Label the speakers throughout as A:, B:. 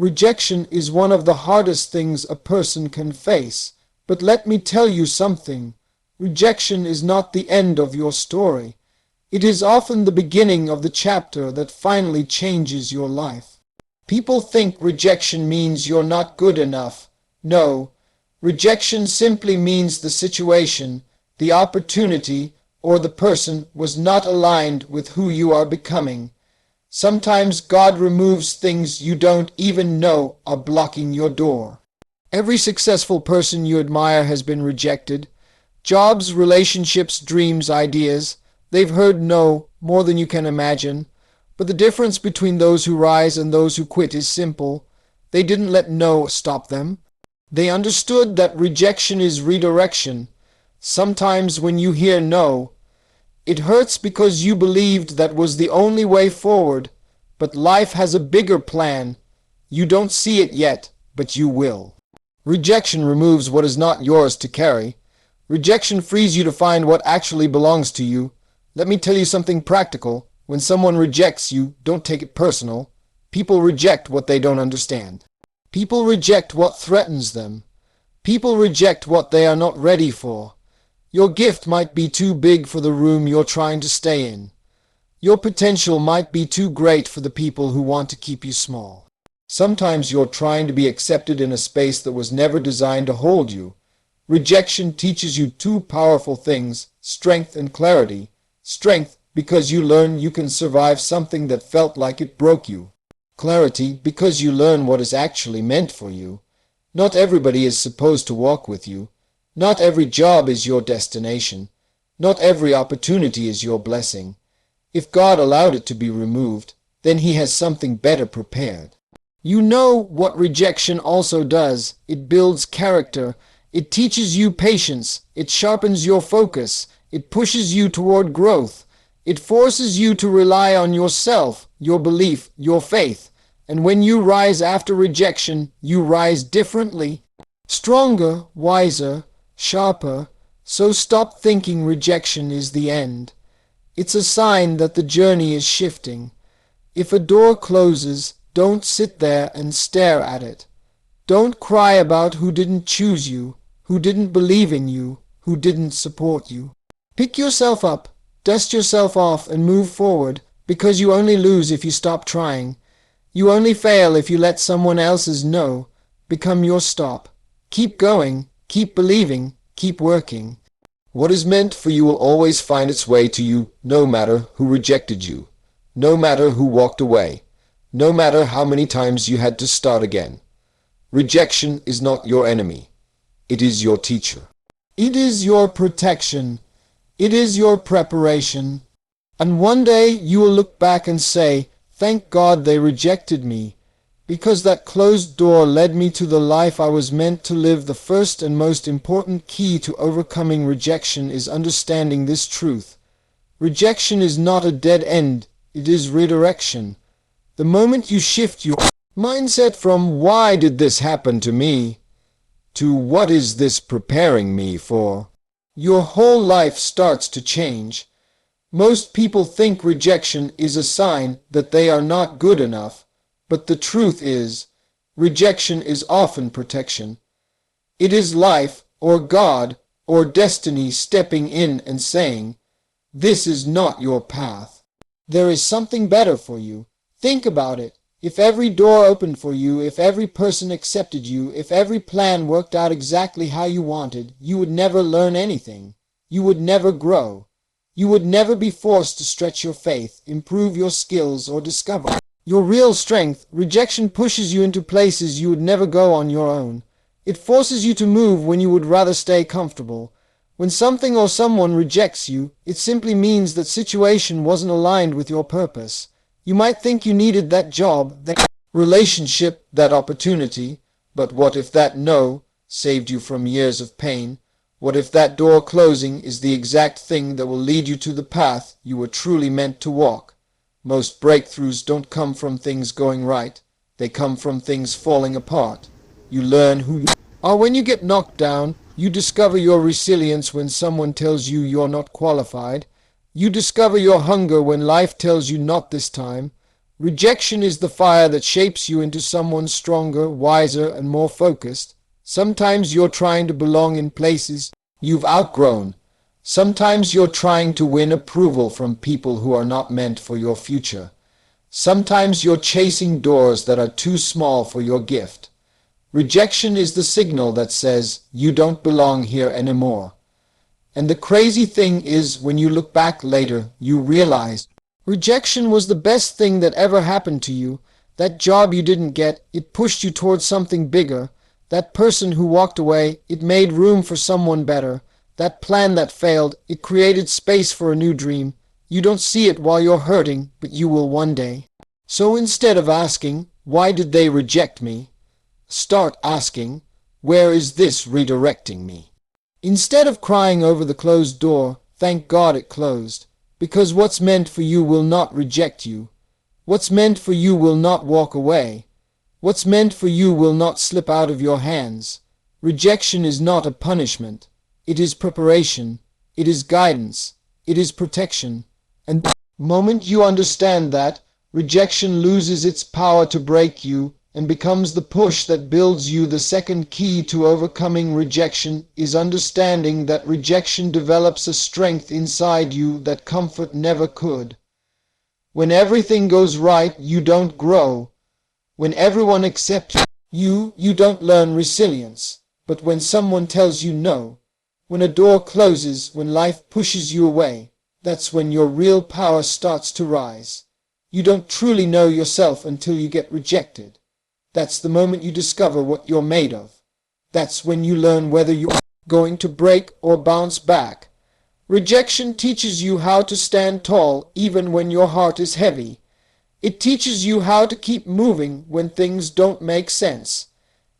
A: Rejection is one of the hardest things a person can face. But let me tell you something. Rejection is not the end of your story. It is often the beginning of the chapter that finally changes your life. People think rejection means you're not good enough. No, rejection simply means the situation, the opportunity, or the person was not aligned with who you are becoming. Sometimes God removes things you don't even know are blocking your door. Every successful person you admire has been rejected. Jobs, relationships, dreams, ideas. They've heard no more than you can imagine. But the difference between those who rise and those who quit is simple. They didn't let no stop them. They understood that rejection is redirection. Sometimes when you hear no, it hurts because you believed that was the only way forward. But life has a bigger plan. You don't see it yet, but you will. Rejection removes what is not yours to carry. Rejection frees you to find what actually belongs to you. Let me tell you something practical. When someone rejects you, don't take it personal. People reject what they don't understand. People reject what threatens them. People reject what they are not ready for. Your gift might be too big for the room you're trying to stay in. Your potential might be too great for the people who want to keep you small. Sometimes you're trying to be accepted in a space that was never designed to hold you. Rejection teaches you two powerful things, strength and clarity. Strength, because you learn you can survive something that felt like it broke you. Clarity, because you learn what is actually meant for you. Not everybody is supposed to walk with you. Not every job is your destination. Not every opportunity is your blessing. If God allowed it to be removed, then He has something better prepared. You know what rejection also does. It builds character. It teaches you patience. It sharpens your focus. It pushes you toward growth. It forces you to rely on yourself, your belief, your faith. And when you rise after rejection, you rise differently, stronger, wiser, sharper. So stop thinking rejection is the end. It's a sign that the journey is shifting. If a door closes, don't sit there and stare at it. Don't cry about who didn't choose you, who didn't believe in you, who didn't support you. Pick yourself up, dust yourself off, and move forward, because you only lose if you stop trying. You only fail if you let someone else's no become your stop. Keep going, keep believing, keep working. What is meant for you will always find its way to you, no matter who rejected you, no matter who walked away, no matter how many times you had to start again. Rejection is not your enemy. It is your teacher. It is your protection. It is your preparation. And one day you will look back and say, "Thank God they rejected me, because that closed door led me to the life I was meant to live." The first and most important key to overcoming rejection is understanding this truth. Rejection is not a dead end. It is redirection. The moment you shift your mindset from "why did this happen to me" to "what is this preparing me for," your whole life starts to change. Most people think rejection is a sign that they are not good enough, but the truth is, rejection is often protection. It is life, or God, or destiny stepping in and saying, "This is not your path. There is something better for you." Think about it. If every door opened for you, if every person accepted you, if every plan worked out exactly how you wanted, you would never learn anything. You would never grow. You would never be forced to stretch your faith, improve your skills, or discover your real strength. Rejection pushes you into places you would never go on your own. It forces you to move when you would rather stay comfortable. When something or someone rejects you, it simply means that situation wasn't aligned with your purpose. You might think you needed that job, that relationship, that opportunity, but what if that no saved you from years of pain? What if that door closing is the exact thing that will lead you to the path you were truly meant to walk? Most breakthroughs don't come from things going right. They come from things falling apart. You learn who you are when you get knocked down. You discover your resilience when someone tells you you're not qualified. You discover your hunger when life tells you not this time. Rejection is the fire that shapes you into someone stronger, wiser, and more focused. Sometimes you're trying to belong in places you've outgrown. Sometimes you're trying to win approval from people who are not meant for your future. Sometimes you're chasing doors that are too small for your gift. Rejection is the signal that says, you don't belong here anymore. And the crazy thing is, when you look back later, you realize rejection was the best thing that ever happened to you. That job you didn't get, it pushed you towards something bigger. That person who walked away, it made room for someone better. That plan that failed, it created space for a new dream. You don't see it while you're hurting, but you will one day. So instead of asking, why did they reject me? Start asking, where is this redirecting me? Instead of crying over the closed door, thank God it closed. Because what's meant for you will not reject you. What's meant for you will not walk away. What's meant for you will not slip out of your hands. Rejection is not a punishment. It is preparation. It is guidance. It is protection. And the moment you understand that, rejection loses its power to break you and becomes the push that builds you. The second key to overcoming rejection is understanding that rejection develops a strength inside you that comfort never could. When everything goes right, you don't grow. When everyone accepts you, you don't learn resilience. But when someone tells you no, when a door closes, when life pushes you away, that's when your real power starts to rise. You don't truly know yourself until you get rejected. That's the moment you discover what you're made of. That's when you learn whether you're going to break or bounce back. Rejection teaches you how to stand tall even when your heart is heavy. It teaches you how to keep moving when things don't make sense.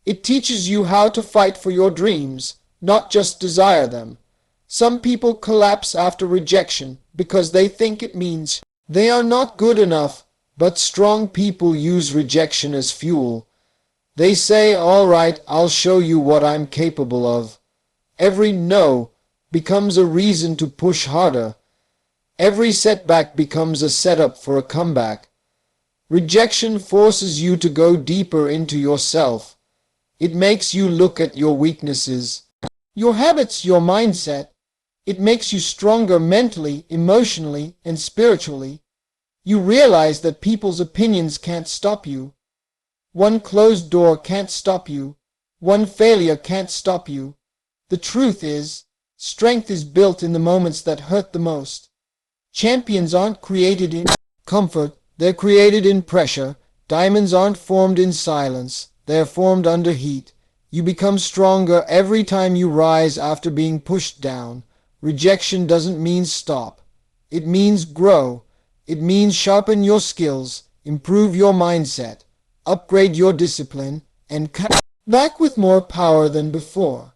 A: It teaches you how to fight for your dreams, not just desire them. Some people collapse after rejection because they think it means they are not good enough, but strong people use rejection as fuel. They say, all right, I'll show you what I'm capable of. Every no becomes a reason to push harder. Every setback becomes a setup for a comeback. Rejection forces you to go deeper into yourself. It makes you look at your weaknesses, your habits, your mindset. It makes you stronger mentally, emotionally, and spiritually. You realize that people's opinions can't stop you. One closed door can't stop you. One failure can't stop you. The truth is, strength is built in the moments that hurt the most. Champions aren't created in comfort, they're created in pressure. Diamonds aren't formed in silence, they're formed under heat. You become stronger every time you rise after being pushed down. Rejection doesn't mean stop. It means grow. It means sharpen your skills, improve your mindset, upgrade your discipline, and come back with more power than before.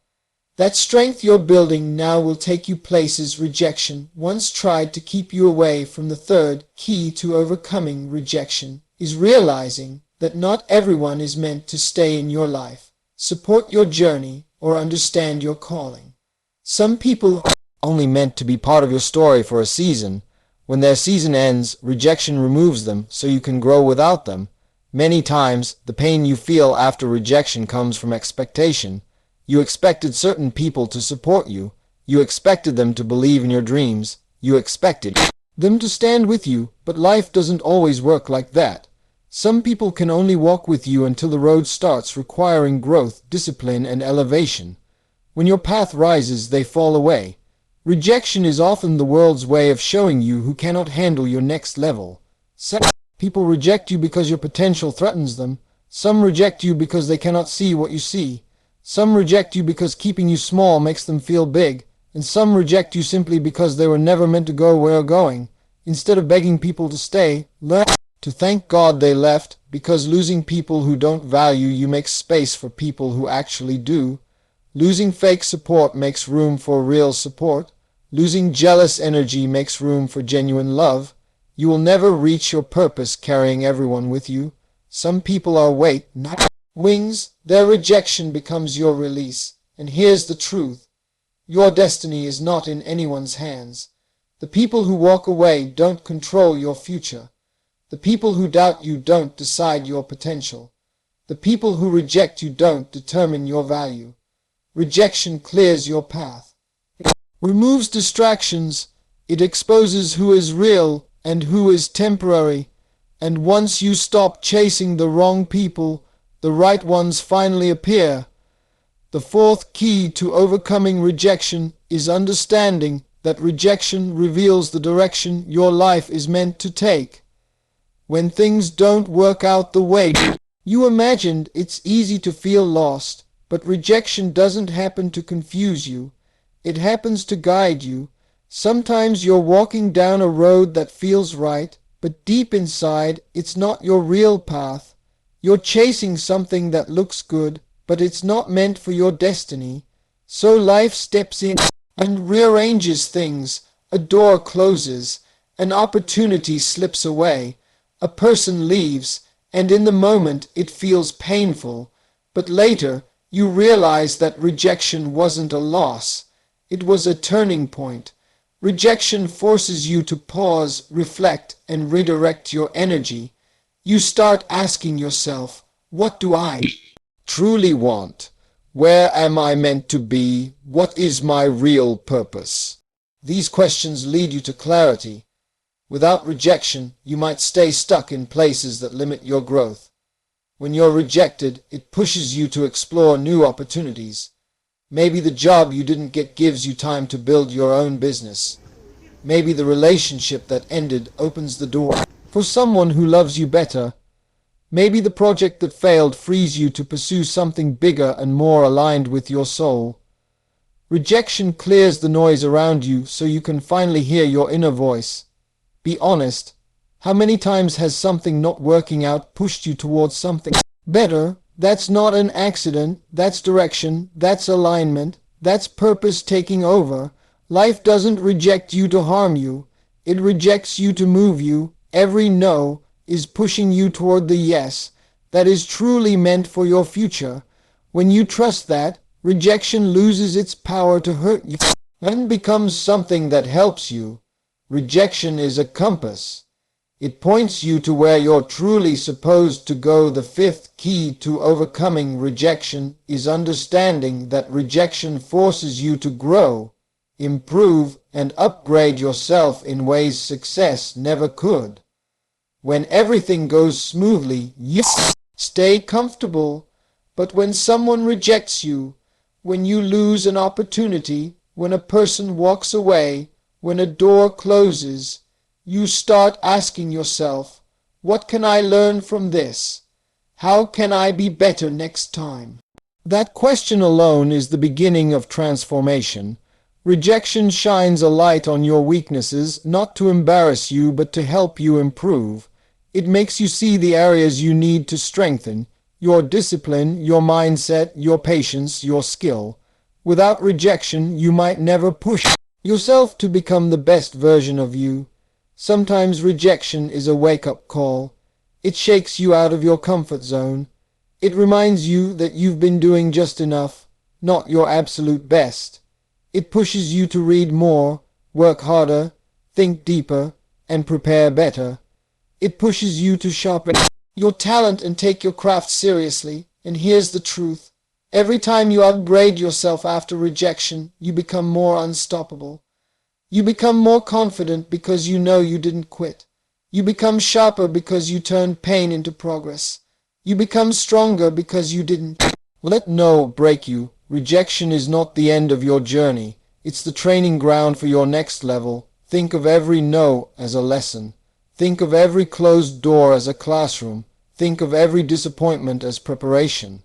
A: That strength you're building now will take you places rejection once tried to keep you away from. The third key to overcoming rejection is realizing that not everyone is meant to stay in your life, support your journey, or understand your calling. Some people are only meant to be part of your story for a season. When their season ends, rejection removes them so you can grow without them. Many times, the pain you feel after rejection comes from expectation. You expected certain people to support you. You expected them to believe in your dreams. You expected them to stand with you, but life doesn't always work like that. Some people can only walk with you until the road starts requiring growth, discipline, and elevation. When your path rises, they fall away. Rejection is often the world's way of showing you who cannot handle your next level. Some people reject you because your potential threatens them. Some reject you because they cannot see what you see. Some reject you because keeping you small makes them feel big. And some reject you simply because they were never meant to go where you're going. Instead of begging people to stay, learn to thank God they left, because losing people who don't value you makes space for people who actually do. Losing fake support makes room for real support. Losing jealous energy makes room for genuine love. You will never reach your purpose carrying everyone with you. Some people are weight, not wings. Their rejection becomes your release. And here's the truth. Your destiny is not in anyone's hands. The people who walk away don't control your future. The people who doubt you don't decide your potential. The people who reject you don't determine your value. Rejection clears your path. It removes distractions. It exposes who is real and who is temporary. And once you stop chasing the wrong people, the right ones finally appear. The fourth key to overcoming rejection is understanding that rejection reveals the direction your life is meant to take. When things don't work out the way you imagined, it's easy to feel lost, but rejection doesn't happen to confuse you. It happens to guide you. Sometimes you're walking down a road that feels right, but deep inside, it's not your real path. You're chasing something that looks good, but it's not meant for your destiny. So life steps in and rearranges things. A door closes, an opportunity slips away, a person leaves, and in the moment it feels painful. But later, you realize that rejection wasn't a loss. It was a turning point. Rejection forces you to pause, reflect, and redirect your energy. You start asking yourself, what do I truly want? Where am I meant to be? What is my real purpose? These questions lead you to clarity. Without rejection, you might stay stuck in places that limit your growth. When you're rejected, it pushes you to explore new opportunities. Maybe the job you didn't get gives you time to build your own business. Maybe the relationship that ended opens the door for someone who loves you better. Maybe the project that failed frees you to pursue something bigger and more aligned with your soul. Rejection clears the noise around you so you can finally hear your inner voice. Be honest. How many times has something not working out pushed you towards something better? That's not an accident. That's direction. That's alignment. That's purpose taking over. Life doesn't reject you to harm you. It rejects you to move you. Every no is pushing you toward the yes that is truly meant for your future. When you trust that, rejection loses its power to hurt you and becomes something that helps you. Rejection is a compass. It points you to where you're truly supposed to go. The fifth key to overcoming rejection is understanding that rejection forces you to grow, improve, and upgrade yourself in ways success never could. When everything goes smoothly, you stay comfortable. But when someone rejects you, when you lose an opportunity, when a person walks away, when a door closes, you start asking yourself, what can I learn from this? How can I be better next time? That question alone is the beginning of transformation. Rejection shines a light on your weaknesses, not to embarrass you, but to help you improve. It makes you see the areas you need to strengthen, your discipline, your mindset, your patience, your skill. Without rejection, you might never push yourself to become the best version of you. Sometimes rejection is a wake-up call. It shakes you out of your comfort zone. It reminds you that you've been doing just enough, not your absolute best. It pushes you to read more, work harder, think deeper, and prepare better. It pushes you to sharpen your talent and take your craft seriously. And here's the truth. Every time you upgrade yourself after rejection, you become more unstoppable. You become more confident because you know you didn't quit. You become sharper because you turned pain into progress. You become stronger because you didn't let no break you. Rejection is not the end of your journey. It's the training ground for your next level. Think of every no as a lesson. Think of every closed door as a classroom. Think of every disappointment as preparation.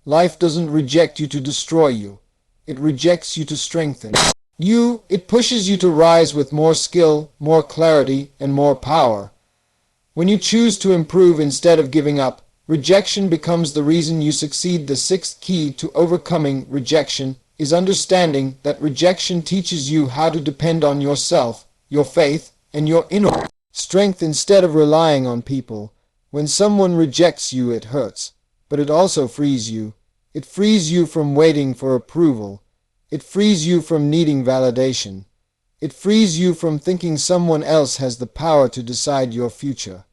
A: Life doesn't reject you to destroy you. It rejects you to strengthen you. It pushes you to rise with more skill, more clarity, and more power. When you choose to improve instead of giving up, rejection becomes the reason you succeed. The sixth key to overcoming rejection is understanding that rejection teaches you how to depend on yourself, your faith, and your inner strength instead of relying on people. When someone rejects you, it hurts, but it also frees you. It frees you from waiting for approval. It frees you from needing validation. It frees you from thinking someone else has the power to decide your future.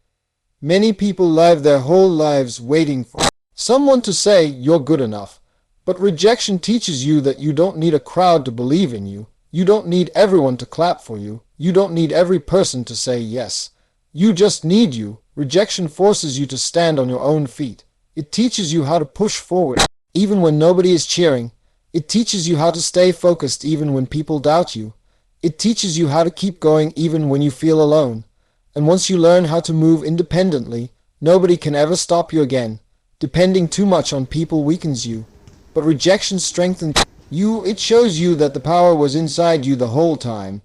A: Many people live their whole lives waiting for someone to say you're good enough. But rejection teaches you that you don't need a crowd to believe in you. You don't need everyone to clap for you. You don't need every person to say yes. You just need you. Rejection forces you to stand on your own feet. It teaches you how to push forward, even when nobody is cheering. It teaches you how to stay focused even when people doubt you. It teaches you how to keep going even when you feel alone. And once you learn how to move independently, nobody can ever stop you again. Depending too much on people weakens you. But rejection strengthens you. It shows you that the power was inside you the whole time.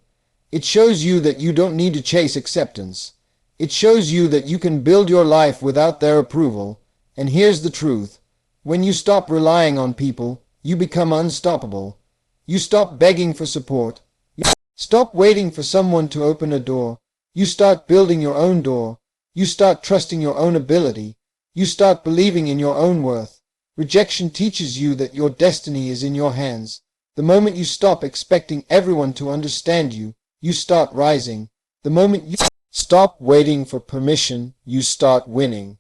A: It shows you that you don't need to chase acceptance. It shows you that you can build your life without their approval. And here's the truth. When you stop relying on people, you become unstoppable. You stop begging for support. You stop waiting for someone to open a door. You start building your own door. You start trusting your own ability. You start believing in your own worth. Rejection teaches you that your destiny is in your hands. The moment you stop expecting everyone to understand you, you start rising. The moment you stop waiting for permission, you start winning.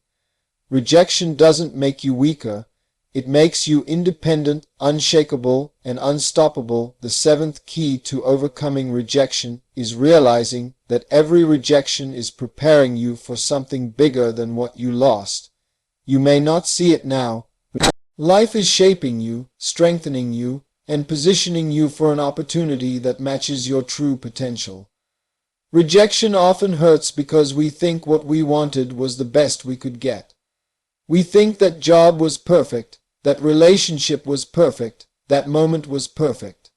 A: Rejection doesn't make you weaker. It makes you independent, unshakable, and unstoppable. The seventh key to overcoming rejection is realizing that every rejection is preparing you for something bigger than what you lost. You may not see it now. Life is shaping you, strengthening you, and positioning you for an opportunity that matches your true potential. Rejection often hurts because we think what we wanted was the best we could get. We think that job was perfect, that relationship was perfect, that moment was perfect.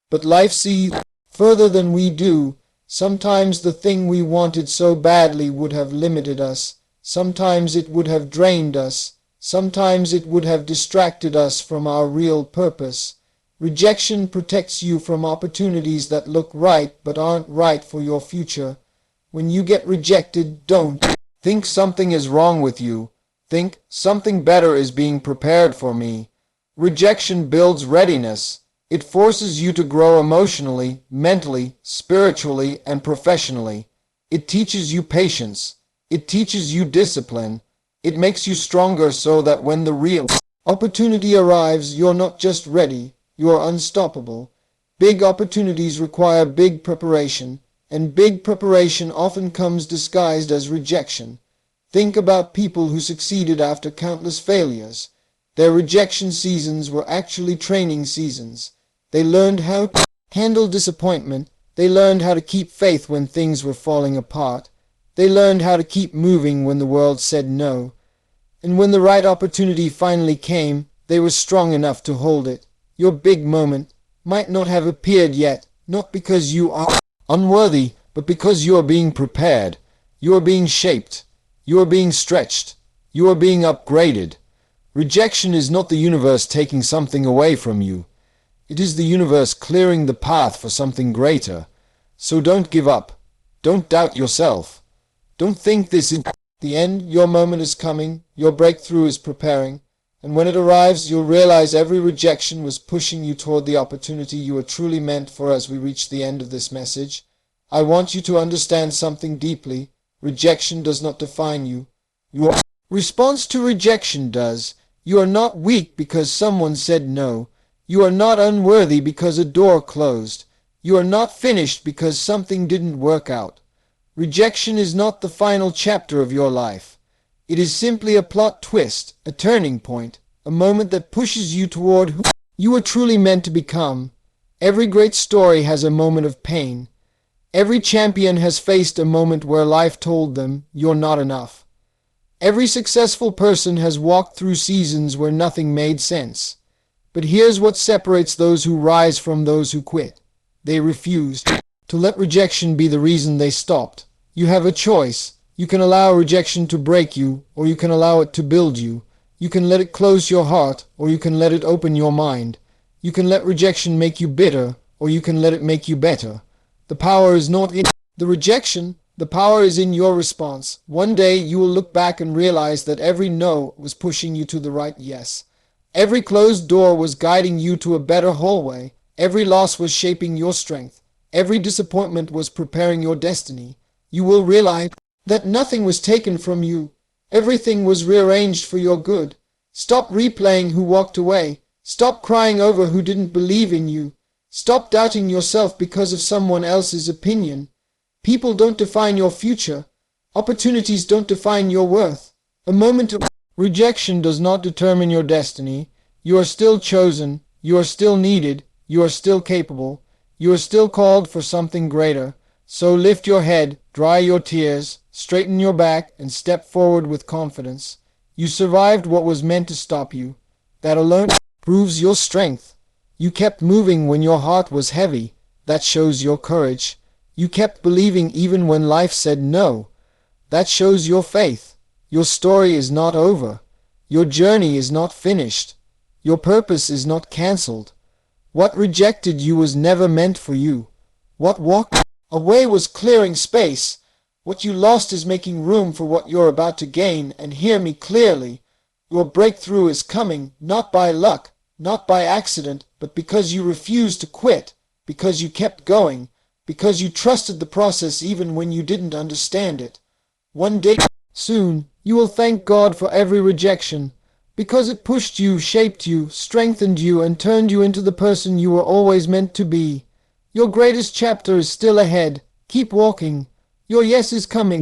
A: But life sees further than we do. Sometimes the thing we wanted so badly would have limited us. Sometimes it would have drained us. Sometimes it would have distracted us from our real purpose. Rejection protects you from opportunities that look right but aren't right for your future. When you get rejected, don't think something is wrong with you. Think something better is being prepared for me. Rejection builds readiness. It forces you to grow emotionally, mentally, spiritually, and professionally. It teaches you patience. It teaches you discipline. It makes you stronger so that when the real opportunity arrives, you're not just ready, you're unstoppable. Big opportunities require big preparation, and big preparation often comes disguised as rejection. Think about people who succeeded after countless failures. Their rejection seasons were actually training seasons. They learned how to handle disappointment. They learned how to keep faith when things were falling apart. They learned how to keep moving when the world said no. And when the right opportunity finally came, they were strong enough to hold it. Your big moment might not have appeared yet, not because you are unworthy, but because you are being prepared. You are being shaped. You are being stretched. You are being upgraded. Rejection is not the universe taking something away from you. It is the universe clearing the path for something greater. So don't give up. Don't doubt yourself. Don't think this is the end. Your moment is coming. Your breakthrough is preparing. And when it arrives, you'll realize every rejection was pushing you toward the opportunity you were truly meant for. As we reach the end of this message, I want you to understand something deeply. Rejection does not define you. Your response to rejection does. You are not weak because someone said no. You are not unworthy because a door closed. You are not finished because something didn't work out. Rejection is not the final chapter of your life. It is simply a plot twist, a turning point, a moment that pushes you toward who you were truly meant to become. Every great story has a moment of pain. Every champion has faced a moment where life told them, you're not enough. Every successful person has walked through seasons where nothing made sense. But here's what separates those who rise from those who quit. They refused to let rejection be the reason they stopped. You have a choice. You can allow rejection to break you, or you can allow it to build you. You can let it close your heart, or you can let it open your mind. You can let rejection make you bitter, or you can let it make you better. The power is not in the rejection. The power is in your response. One day you will look back and realize that every no was pushing you to the right yes. Every closed door was guiding you to a better hallway. Every loss was shaping your strength. Every disappointment was preparing your destiny. You will realize that nothing was taken from you. Everything was rearranged for your good. Stop replaying who walked away. Stop crying over who didn't believe in you. Stop doubting yourself because of someone else's opinion. People don't define your future. Opportunities don't define your worth. A moment of rejection does not determine your destiny. You are still chosen. You are still needed. You are still capable. You are still called for something greater. So lift your head, dry your tears, straighten your back, and step forward with confidence. You survived what was meant to stop you. That alone proves your strength. You kept moving when your heart was heavy. That shows your courage. You kept believing even when life said no. That shows your faith. Your story is not over. Your journey is not finished. Your purpose is not cancelled. What rejected you was never meant for you. What walked away was clearing space. What you lost is making room for what you're about to gain. And hear me clearly. Your breakthrough is coming, not by luck, not by accident, but because you refused to quit, because you kept going, because you trusted the process even when you didn't understand it. One day soon, you will thank God for every rejection, because it pushed you, shaped you, strengthened you, and turned you into the person you were always meant to be. Your greatest chapter is still ahead. Keep walking. Your yes is coming.